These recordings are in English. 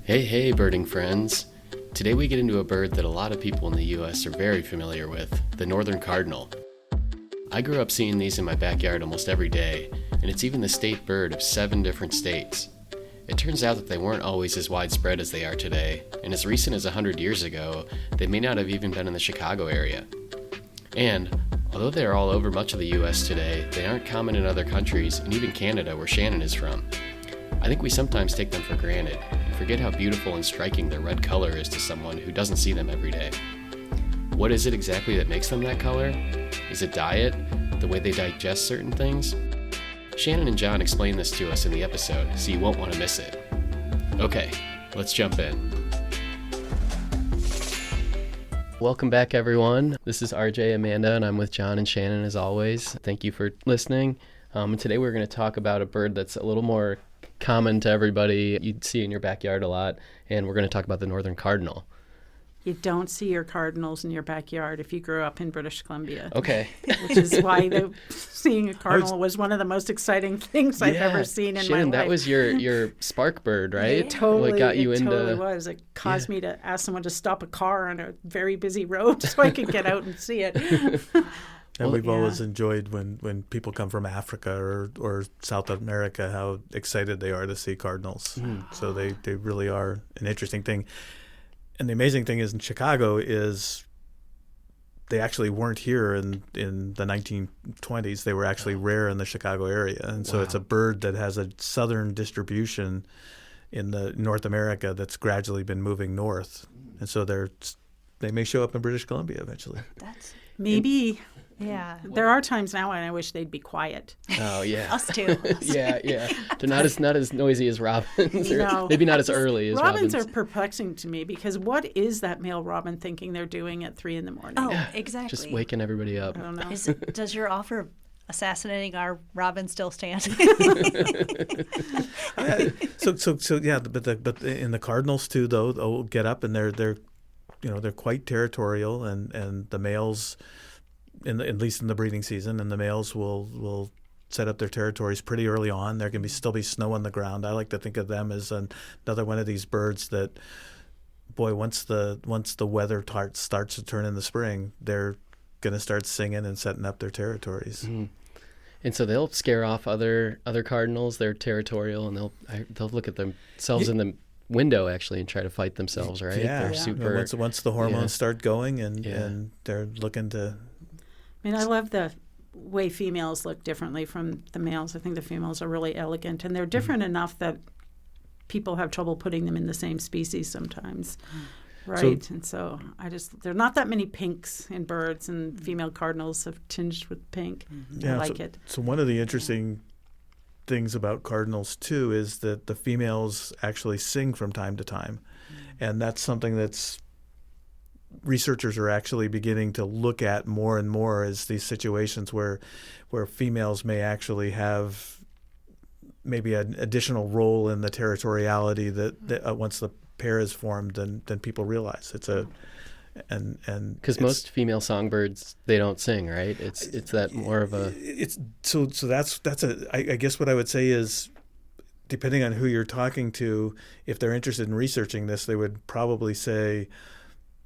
Hey, birding friends. Today we get into a bird that a lot of people in the U.S. are very familiar with, the Northern Cardinal. I grew up seeing these in my backyard almost every day, and it's even the state bird of 7 different states. It turns out that they weren't always as widespread as they are today, and as recent as 100 years ago, they may not have even been in the Chicago area. And, although they are all over much of the U.S. today, they aren't common in other countries, and even Canada, where Shannon is from. I think we sometimes take them for granted, and forget how beautiful and striking their red color is to someone who doesn't see them every day. What is it exactly that makes them that color? Is it diet? The way they digest certain things? Shannon and John explain this to us in the episode, so you won't want to miss it. Okay, let's jump in. Welcome back, everyone. This is RJ, Amanda, and I'm with John and Shannon as always. Thank you for listening. Today we're going to talk about a bird that's a little more common to everybody. You'd see in your backyard a lot, and we're going to talk about the Northern Cardinal. You don't see your cardinals in your backyard if you grew up in British Columbia. Okay. Which is why seeing a cardinal was one of the most exciting things I've ever seen in Shannon, my life. That was your spark bird, right? It totally into... was. It caused me to ask someone to stop a car on a very busy road so I could get out and see it. And we've always enjoyed when people come from Africa or South America, how excited they are to see cardinals. So they really are an interesting thing. And the amazing thing is in Chicago is they actually weren't here in the 1920s. They were actually rare in the Chicago area. And so it's a bird that has a southern distribution in the North America that's gradually been moving north. And so they may show up in British Columbia eventually. Maybe. Yeah. There are times now when I wish they'd be quiet. Oh, yeah. Us too. Yeah. They're not as noisy as robins. Or maybe not as early as robins. Robins are perplexing to me because what is that male robin thinking they're doing at 3 a.m? Oh, exactly. Just waking everybody up. I don't know. Does your offer of assassinating our robin still stand? So yeah, but in the cardinals too, though, they'll get up and they're quite territorial, and the males, at least in the breeding season, and the males will set up their territories pretty early on. There can still be snow on the ground. I like to think of them as another one of these birds that, boy, once the weather starts to turn in the spring, they're going to start singing and setting up their territories. Mm-hmm. And so they'll scare off other cardinals. They're territorial, and they'll look at themselves in the window actually and try to fight themselves. Right? Yeah. They're super. Once the hormones start going, and they're looking to. I mean, I love the way females look differently from the males. I think the females are really elegant, and they're different enough that people have trouble putting them in the same species sometimes. Right. And so there are not that many pinks in birds, and female cardinals have tinged with pink. I like it. So one of the interesting things about cardinals, too, is that the females actually sing from time to time. And that's something that's researchers are actually beginning to look at more and more, as these situations where females may actually have maybe an additional role in the territoriality that once the pair is formed than people realize. Because most female songbirds, they don't sing, right? It's that more of a. So that's I guess what I would say is, depending on who you're talking to, if they're interested in researching this, they would probably say,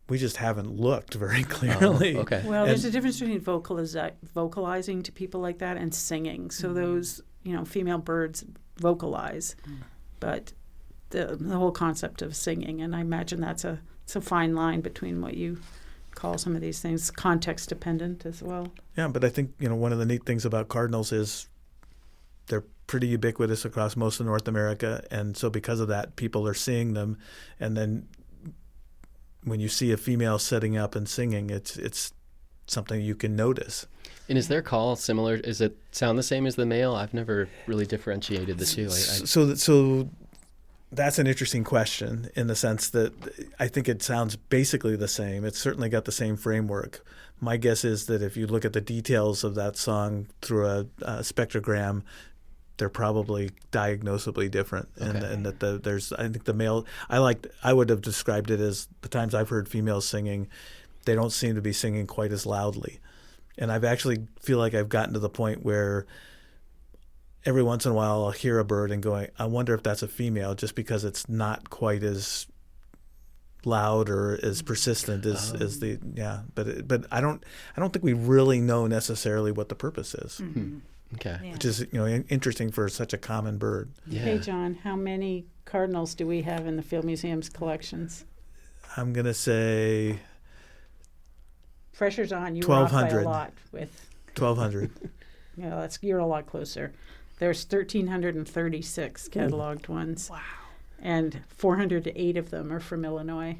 we just haven't looked very clearly. Oh, okay. Well, there's a difference between vocalizing to people like that and singing. So those, female birds vocalize, but the whole concept of singing, and I imagine that's a fine line between what you call some of these things, context dependent as well. Yeah, but I think one of the neat things about cardinals is they're pretty ubiquitous across most of North America, and so because of that, people are seeing them, and then when you see a female setting up and singing, it's something you can notice. And is their call similar? Is it sound the same as the male? I've never really differentiated the two. So that's an interesting question, in the sense that I think it sounds basically the same. It's certainly got the same framework. My guess is that if you look at the details of that song through a spectrogram, they're probably diagnosably different, and that I think the male, I would have described it as, the times I've heard females singing, they don't seem to be singing quite as loudly, and I've actually feel like I've gotten to the point where every once in a while I'll hear a bird and going, I wonder if that's a female, just because it's not quite as loud or as persistent as the but I don't think we really know necessarily what the purpose is. Mm-hmm. Okay. Yeah. Which is interesting for such a common bird. Yeah. Hey, John, how many cardinals do we have in the Field Museum's collections? I'm gonna say Pressure's on. You were off by a 1,200. lot with. 1,200. Yeah, you're a lot closer. There's 1,336 cataloged ones. Wow. And 408 of them are from Illinois.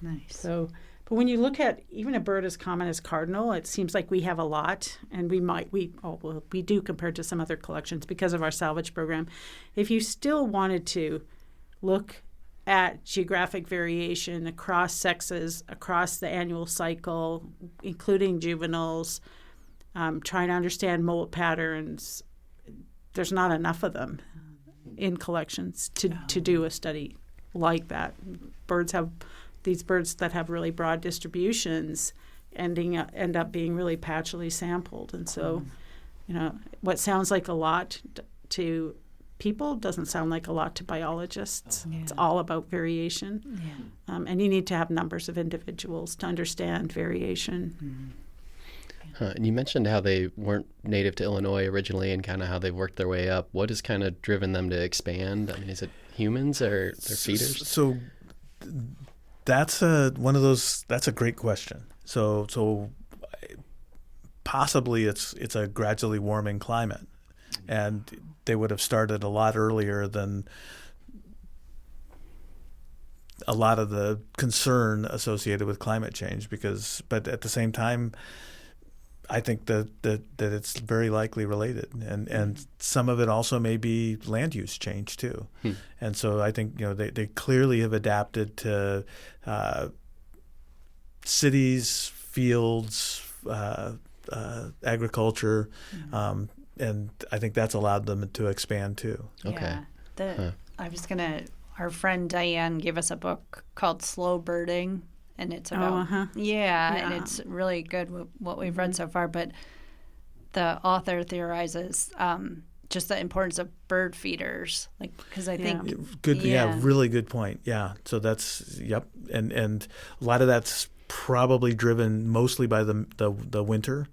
Nice. So, but when you look at even a bird as common as cardinal, it seems like we have a lot, and we do compared to some other collections because of our salvage program. If you still wanted to look at geographic variation across sexes, across the annual cycle, including juveniles, trying to understand molt patterns, there's not enough of them in collections to do a study like that. These birds that have really broad distributions end up being really patchily sampled. And so, what sounds like a lot to people doesn't sound like a lot to biologists. Yeah. It's all about variation. Yeah. And you need to have numbers of individuals to understand variation. Mm-hmm. And you mentioned how they weren't native to Illinois originally and kind of how they've worked their way up. What has kind of driven them to expand? I mean, is it humans or their feeders? So that's that's a great question. So possibly it's a gradually warming climate, and they would have started a lot earlier than a lot of the concern associated with climate change. But at the same time, I think that it's very likely related, and some of it also may be land use change too. And so I think they clearly have adapted to cities, fields, agriculture, and I think that's allowed them to expand too. Okay. Yeah. Our friend Diane gave us a book called Slow Birding. And it's about, and it's really good what we've read so far. But the author theorizes just the importance of bird feeders, because I think really good point. Yeah, so that's and a lot of that's probably driven mostly by the winter,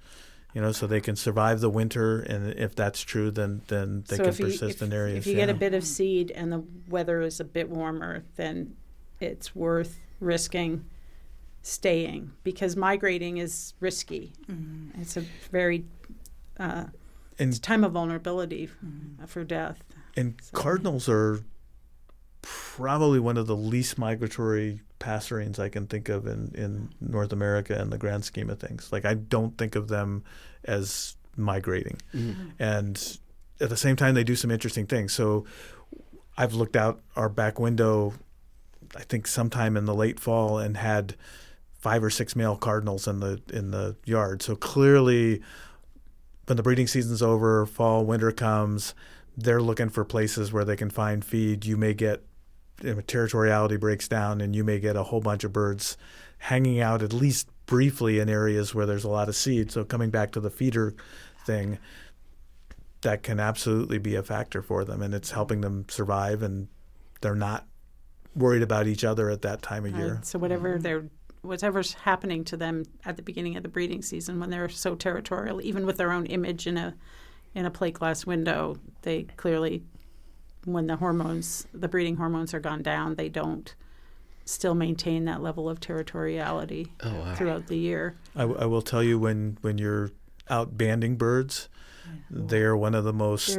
so they can survive the winter, and if that's true, then they can persist in areas. If you get a bit of seed and the weather is a bit warmer, then it's worth risking staying, because migrating is risky. Mm-hmm. It's a very it's a time of vulnerability for death. And cardinals are probably one of the least migratory passerines I can think of in North America in the grand scheme of things. I don't think of them as migrating. Mm-hmm. And at the same time, they do some interesting things. So I've looked out our back window, I think sometime in the late fall, and had 5 or 6 male cardinals in the yard. So clearly, when the breeding season's over, fall, winter comes, they're looking for places where they can find feed. You may get territoriality breaks down, and you may get a whole bunch of birds hanging out at least briefly in areas where there's a lot of seed. So coming back to the feeder thing, that can absolutely be a factor for them, and it's helping them survive, and they're not worried about each other at that time of year. So whatever's happening to them at the beginning of the breeding season, when they're so territorial, even with their own image in a plate glass window, they clearly, when the breeding hormones are gone down, they don't still maintain that level of territoriality throughout the year. I will tell you, when you're out banding birds, they are one of the most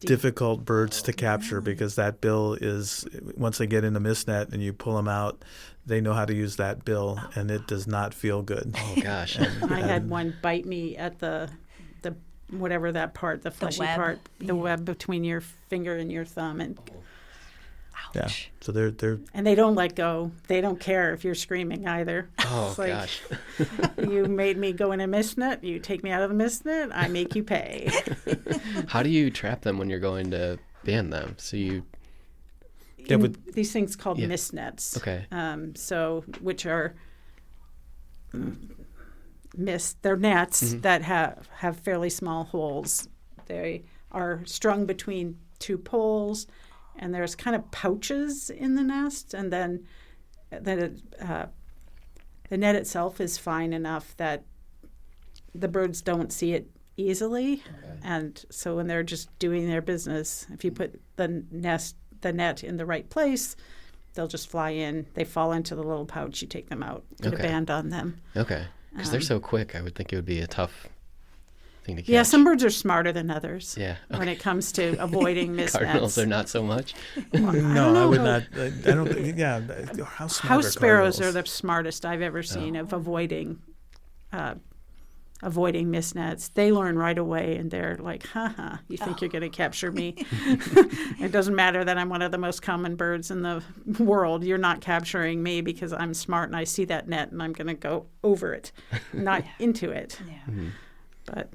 difficult birds to capture, because that bill is, once they get in a mist net and you pull them out, they know how to use that bill, and it does not feel good. Oh, gosh. I had one bite me at the whatever that part, the fleshy part, the web between your finger and your thumb. And yeah, so they're and they don't let go. They don't care if you're screaming either. Oh, gosh. You made me go in a mist net. You take me out of the mist net. I make you pay. How do you trap them when you're going to band them? So you... these things called mist nets. Okay. Which are mist. They're nets that have fairly small holes. They are strung between two poles, and there's kind of pouches in the nest, and then the net itself is fine enough that the birds don't see it easily. Okay. And so when they're just doing their business, if you put the net in the right place, they'll just fly in. They fall into the little pouch. You take them out, put a band on them. Okay. Because they're so quick, I would think it would be a tough thing to catch. Yeah, some birds are smarter than others. Yeah. When it comes to avoiding misnets. Cardinals are not so much. No, I would not. I don't think. Yeah, how smart House are sparrows cardinals? are the smartest I've ever seen of avoiding misnets. They learn right away, and they're like, you think you're going to capture me? It doesn't matter that I'm one of the most common birds in the world. You're not capturing me because I'm smart and I see that net and I'm going to go over it, not into it. Yeah. Mm-hmm. But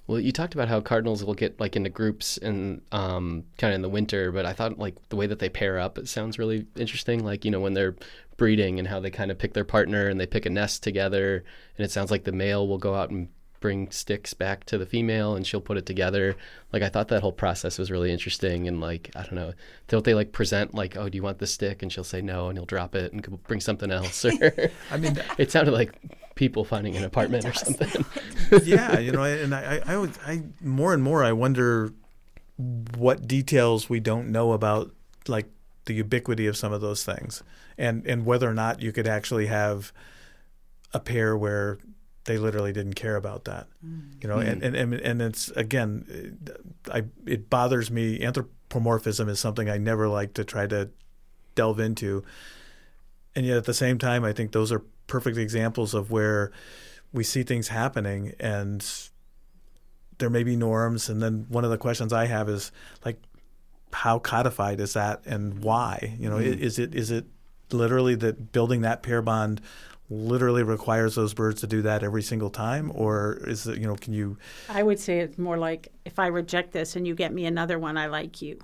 well, you talked about how cardinals will get like into groups and kind of in the winter, but I thought like the way that they pair up, it sounds really interesting. Like, when they're breeding and how they kind of pick their partner and they pick a nest together, and it sounds like the male will go out and bring sticks back to the female and she'll put it together. Like, I thought that whole process was really interesting. And like, I don't know, don't they like present like, oh, do you want the stick? And she'll say no, and he'll drop it and bring something else. Or I mean, it sounded like people finding an apartment or something. Yeah, and I more and more I wonder what details we don't know about, like the ubiquity of some of those things, and whether or not you could actually have a pair where they literally didn't care about that, and it's, again, it bothers me. Anthropomorphism is something I never like to try to delve into, and yet at the same time, I think those are perfect examples of where we see things happening and there may be norms. And then one of the questions I have is like, how codified is that and why? Is it literally that building that pair bond literally requires those birds to do that every single time? Or is it, can you? I would say it's more like, if I reject this and you get me another one, I like you.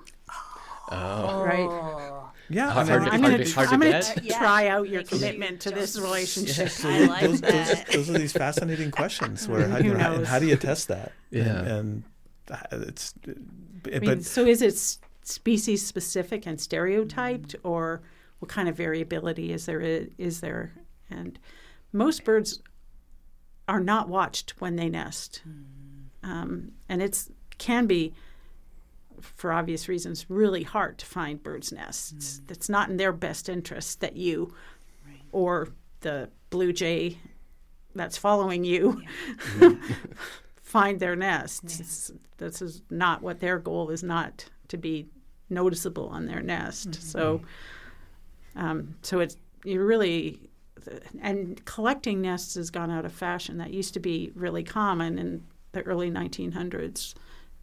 Oh. Right? Yeah, I'm going to try out your commitment to this relationship. So I like that. Those are these fascinating questions where how do you test that? Yeah, and it's. So is it species specific and stereotyped, or what kind of variability is there? And most birds are not watched when they nest, and it can be, for obvious reasons, really hard to find birds' nests. It's not in their best interest that you or the blue jay that's following you find their nests. This is not what their goal is, not to be noticeable on their nest. So it's you really, and collecting nests has gone out of fashion. That used to be really common in the early 1900s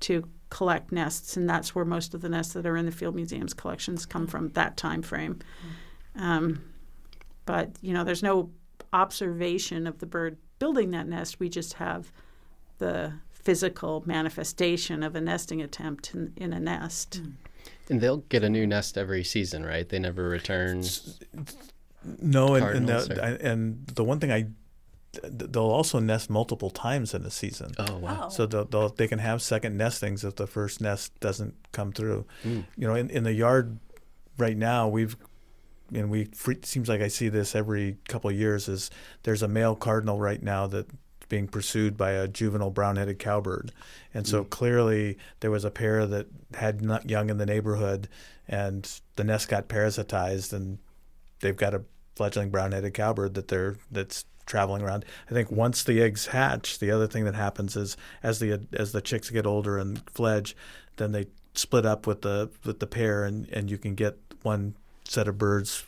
to collect nests, and that's where most of the nests that are in the Field Museum's collections come from, that time frame. But there's no observation of the bird building that nest. We just have the physical manifestation of a nesting attempt in a nest. And they'll get a new nest every season, right? They never return. No, and the one thing they'll also nest multiple times in a season. Oh, wow. So they can have second nestings if the first nest doesn't come through. In the yard right now, seems like I see this every couple of years, there's a male cardinal right now that's being pursued by a juvenile brown-headed cowbird. And so clearly there was a pair that had young in the neighborhood, and the nest got parasitized, and they've got a fledgling brown-headed cowbird that's traveling around. I think once the eggs hatch, the other thing that happens is as the chicks get older and fledge, then they split up with the pair, and you can get one set of birds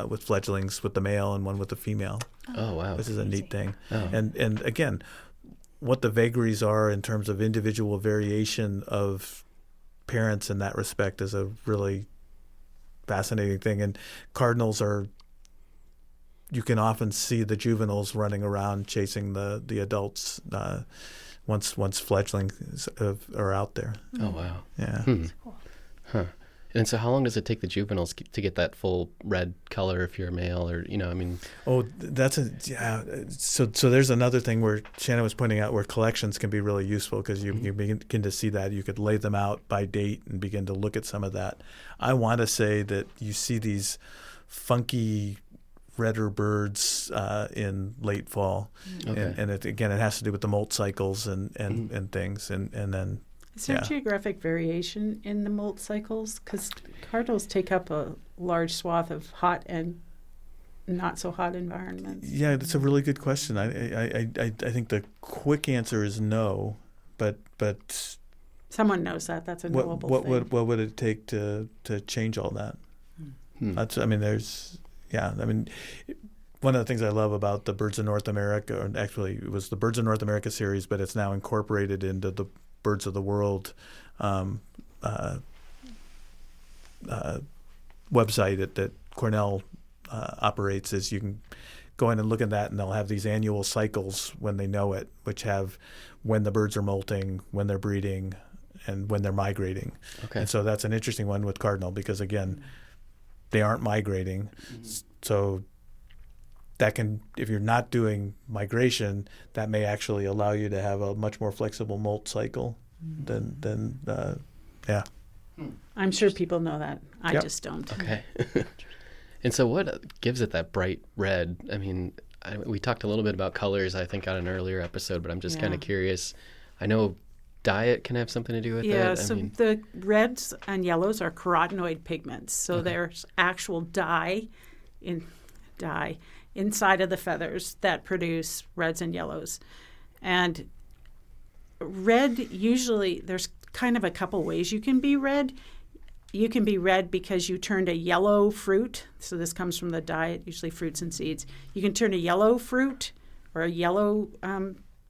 with fledglings with the male and one with the female. Oh, wow. This is a neat thing. Oh. And again, what the vagaries are in terms of individual variation of parents in that respect is a really fascinating thing. And cardinals you can often see the juveniles running around chasing the adults once fledglings are out there. Oh, wow. Yeah. Cool. Huh. And so how long does it take the juveniles to get that full red color if you're a male, or, I mean? Oh, so there's another thing where Shannon was pointing out where collections can be really useful, because you begin to see that. You could lay them out by date and begin to look at some of that. I want to say that you see these funky redder birds in late fall. Okay. And it has to do with the molt cycles and things. And then... Is there geographic variation in the molt cycles? Because cardinals take up a large swath of hot and not so hot environments. Yeah, that's a really good question. I think the quick answer is no, but someone knows that. That's a knowable thing. What would it take to change all that? That's one of the things I love about the Birds of North America, or actually it was the Birds of North America series, but it's now incorporated into the Birds of the World website that Cornell operates, is you can go in and look at that, and they'll have these annual cycles when they know it, which have when the birds are molting, when they're breeding, and when they're migrating. Okay. And so that's an interesting one with cardinal, because again, they aren't migrating. So that can, if you're not doing migration, that may actually allow you to have a much more flexible molt cycle than. I'm sure people know that. I just don't. Okay. And so what gives it that bright red? I mean, we talked a little bit about colors, I think, on an earlier episode, but I'm just kind of curious. I know diet can have something to do with that. Yeah, so the reds and yellows are carotenoid pigments. So there's actual dye inside of the feathers that produce reds and yellows. And red, usually there's kind of a couple ways you can be red. You can be red because you turned a yellow fruit. So this comes from the diet, usually fruits and seeds. You can turn a yellow fruit or a yellow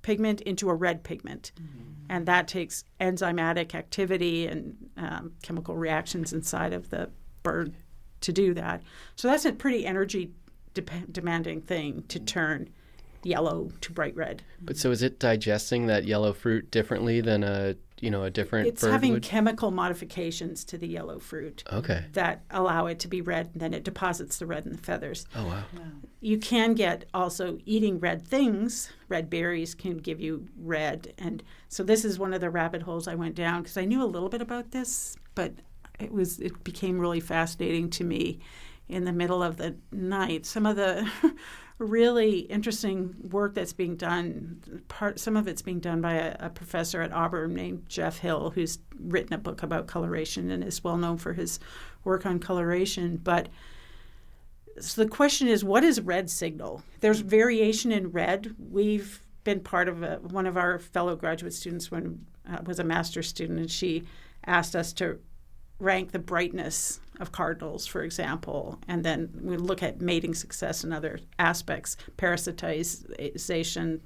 pigment into a red pigment. And that takes enzymatic activity and chemical reactions inside of the bird to do that. So that's a pretty energy demanding thing to turn yellow to bright red. But so is it digesting that yellow fruit differently than a different it's bird having would? Chemical modifications to the yellow fruit that allow it to be red, and then it deposits the red in the feathers. Oh, wow. Yeah. You can get also eating red things. Red berries can give you red. And so this is one of the rabbit holes I went down, because I knew a little bit about this, but it became really fascinating to me in the middle of the night. Some of the really interesting work that's being done, some of it's being done by a professor at Auburn named Jeff Hill, who's written a book about coloration and is well known for his work on coloration. But so the question is, what is red signal? There's variation in red. We've been part of one of our fellow graduate students was a master's student, and she asked us to rank the brightness of cardinals, for example, and then we look at mating success and other aspects, parasitization,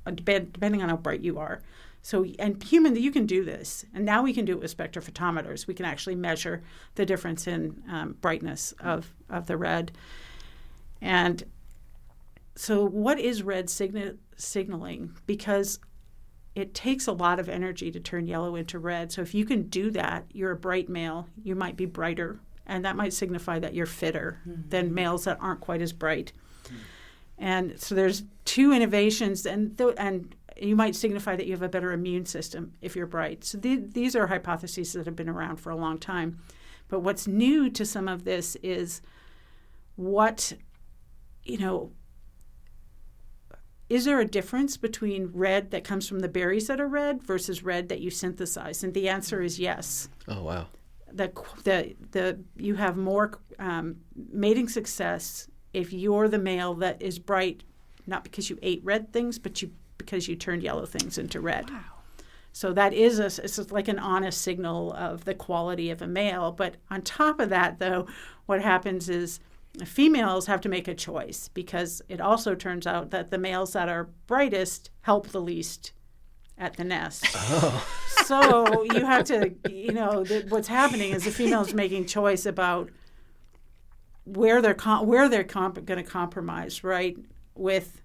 depending on how bright you are. So, and human, you can do this, and now we can do it with spectrophotometers. We can actually measure the difference in brightness of the red. And so what is red signaling? Because it takes a lot of energy to turn yellow into red. So if you can do that, you're a bright male, you might be brighter, and that might signify that you're fitter than males that aren't quite as bright. And so there's two innovations, and you might signify that you have a better immune system if you're bright. So these are hypotheses that have been around for a long time. But what's new to some of this is is there a difference between red that comes from the berries that are red versus red that you synthesize? And the answer is yes. Oh, wow. You have more mating success if you're the male that is bright, not because you ate red things, but because you turned yellow things into red. Wow. So that is it's like an honest signal of the quality of a male. But on top of that, though, what happens is females have to make a choice, because it also turns out that the males that are brightest help the least at the nest. Oh. So you have to, what's happening is the female's making choice about where they're going to compromise, right, with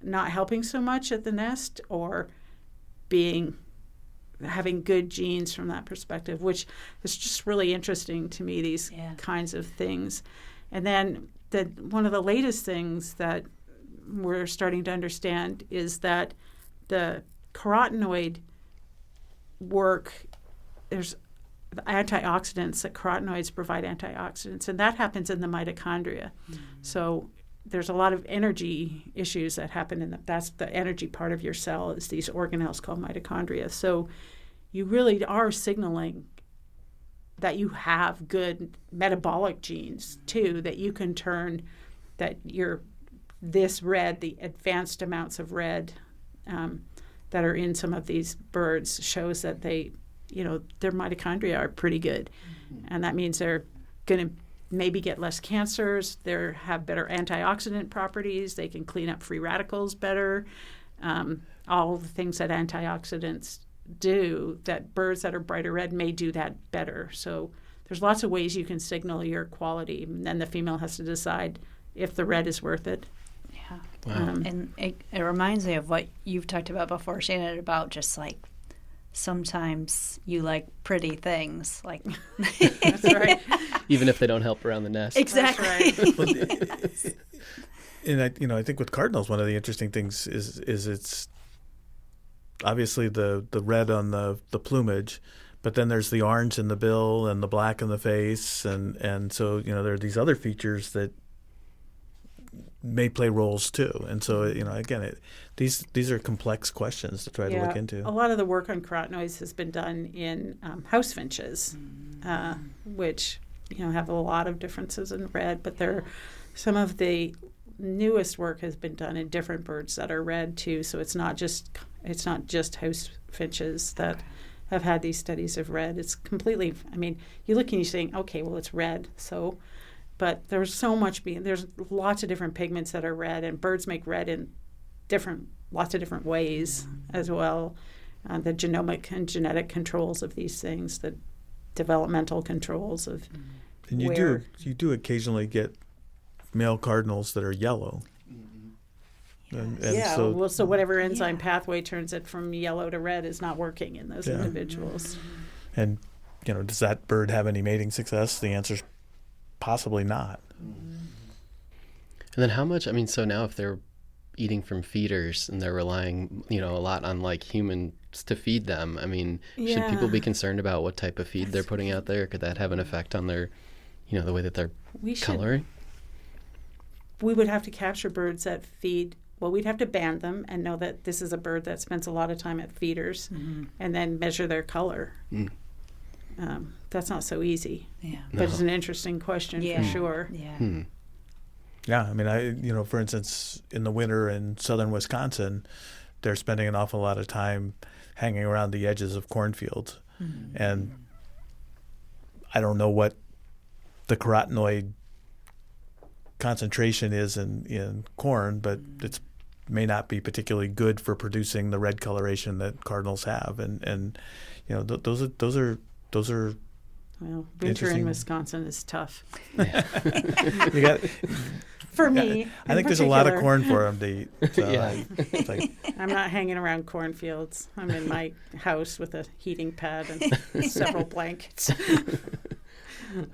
not helping so much at the nest or being having good genes from that perspective, which is just really interesting to me, these kinds of things. And then one of the latest things that we're starting to understand is that the carotenoid work, there's the antioxidants, that carotenoids provide antioxidants, and that happens in the mitochondria. So there's a lot of energy issues that happen that's the energy part of your cell, is these organelles called mitochondria. So you really are signaling that you have good metabolic genes too, that you can turn this red, the advanced amounts of red that are in some of these birds shows that their mitochondria are pretty good. And that means they're going to maybe get less cancers, they have better antioxidant properties, they can clean up free radicals better, all the things that antioxidants do, that birds that are brighter red may do that better. So there's lots of ways you can signal your quality, and then the female has to decide if the red is worth it. Yeah. Wow. And it reminds me of what you've talked about before, Shannon, about just like sometimes you like pretty things. Like That's right. Even if they don't help around the nest. Exactly. That's right. And I think with cardinals, one of the interesting things is it's obviously the red on the plumage, but then there's the orange in the bill and the black in the face, and so there are these other features that may play roles too. And so again, these are complex questions to try to look into. A lot of the work on carotenoids has been done in house finches, which have a lot of differences in red, but some of the newest work has been done in different birds that are red too. So it's not just house finches that have had these studies of red. It's completely, you look and you think, okay, well, it's red. So, but there's so much, there's lots of different pigments that are red, and birds make red in lots of different ways as well. The genomic and genetic controls of these things, the developmental controls of and you do occasionally get male cardinals that are yellow. And so whatever enzyme pathway turns it from yellow to red is not working in those individuals. And does that bird have any mating success? The answer's possibly not. And then how much? So now if they're eating from feeders and they're relying, a lot on like humans to feed them, should people be concerned about what type of feed they're putting out there? Could that have an effect on their, the way that they're coloring? We would have to capture birds that feed. Well, we'd have to ban them and know that this is a bird that spends a lot of time at feeders, and then measure their color. That's not so easy. Yeah, but it's an interesting question for sure. Yeah. Yeah, for instance, in the winter in southern Wisconsin, they're spending an awful lot of time hanging around the edges of cornfields, and I don't know what the carotenoid concentration is in corn, but it may not be particularly good for producing the red coloration that cardinals have, and those are well, winter in Wisconsin is tough. You got for me. I think there's a lot of corn for them to eat. So I'm not hanging around cornfields. I'm in my house with a heating pad and several blankets.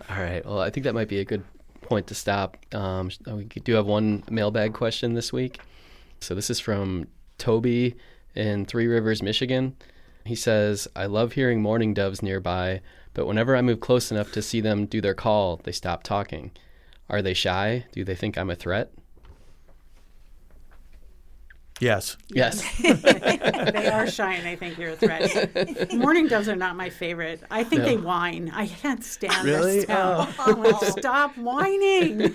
All right. Well, I think that might be a good point to stop. We do have one mailbag question this week. So this is from Toby in Three Rivers, Michigan. He says, I love hearing mourning doves nearby, but whenever I move close enough to see them do their call, they stop talking. Are they shy? Do they think I'm a threat? Yes. Yes. They are shy and they think you're a threat. Mourning doves are not my favorite. I think they whine. I can't stand this sound. Stop whining.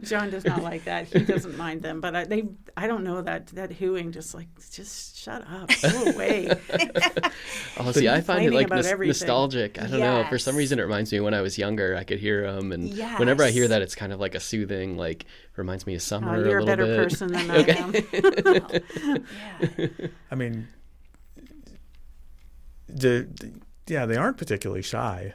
John does not like that. He doesn't mind them, but I don't know that hooing just shut up. Go away. Oh, see, I find it like nostalgic. I don't know. For some reason, it reminds me when I was younger, I could hear them, and whenever I hear that, it's kind of like a soothing, like reminds me of summer a little bit. You're a better person than I am. They aren't particularly shy.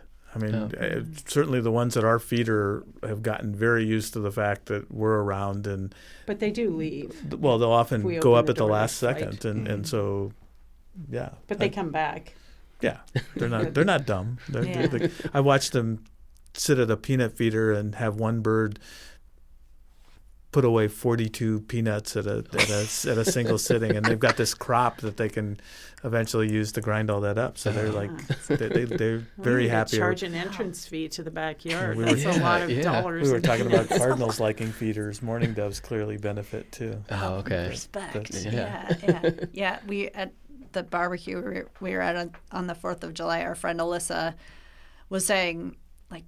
Certainly the ones at our feeder have gotten very used to the fact that we're around, but they do leave. Well, they'll often go up at the last second, and so yeah. But they come back. Yeah, they're not dumb. I watched them sit at a peanut feeder and have one bird put away 42 peanuts at a single sitting, and they've got this crop that they can eventually use to grind all that up. So they're like they're very happy. Charge an entrance fee to the backyard. Yeah, That's a lot of dollars. We were talking about cardinals liking feeders. Mourning doves clearly benefit too. Oh, okay. Respect. Yeah. We at the barbecue we were at on the 4th of July. Our friend Alyssa was saying, like,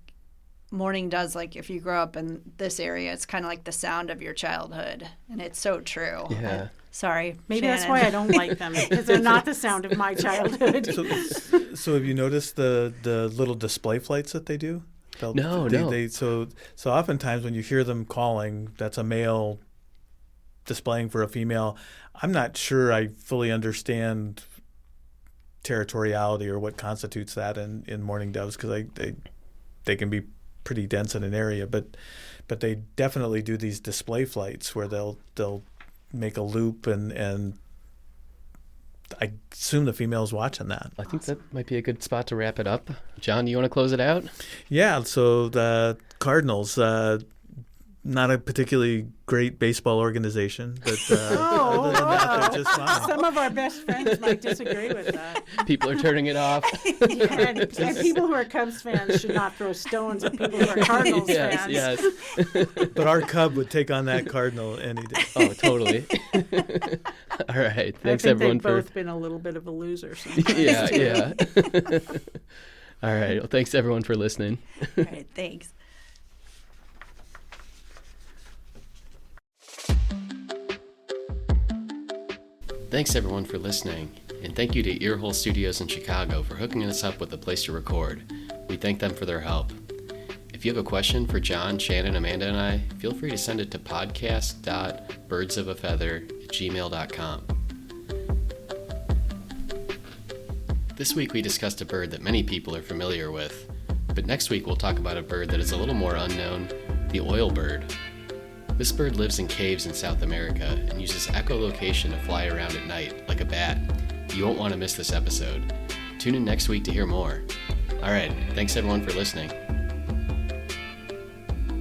mourning doves, like, if you grow up in this area, it's kind of like the sound of your childhood, and it's so true. Yeah. Sorry, maybe Shannon. that's why I don't like them, because they're not the sound of my childhood. So have you noticed the little display flights that they do? No. So oftentimes when you hear them calling, that's a male displaying for a female. I'm not sure I fully understand territoriality or what constitutes that in mourning doves, because they can be pretty dense in an area, but they definitely do these display flights where they'll make a loop, and I assume the female's watching that. I think that might be a good spot to wrap it up. John, you want to close it out? Yeah, so the Cardinals, not a particularly great baseball organization, but other than that, they're just fine. Some of our best friends might disagree with that. People are turning it off. And people who are Cubs fans should not throw stones at people who are Cardinals fans. Yes. But our Cub would take on that Cardinal any day. Oh, totally. All right. Thanks, I think everyone, they've both been a little bit of a loser sometimes. Yeah. All right. Well, thanks, everyone, for listening. All right, thanks. Thanks, everyone, for listening. And thank you to Earhole Studios in Chicago for hooking us up with a place to record. We thank them for their help. If you have a question for John, Shannon, Amanda, and I, feel free to send it to podcast.birdsofafeather@gmail.com. This week we discussed a bird that many people are familiar with, but next week we'll talk about a bird that is a little more unknown, the oil bird. This bird lives in caves in South America and uses echolocation to fly around at night, like a bat. You won't want to miss this episode. Tune in next week to hear more. All right, thanks everyone for listening.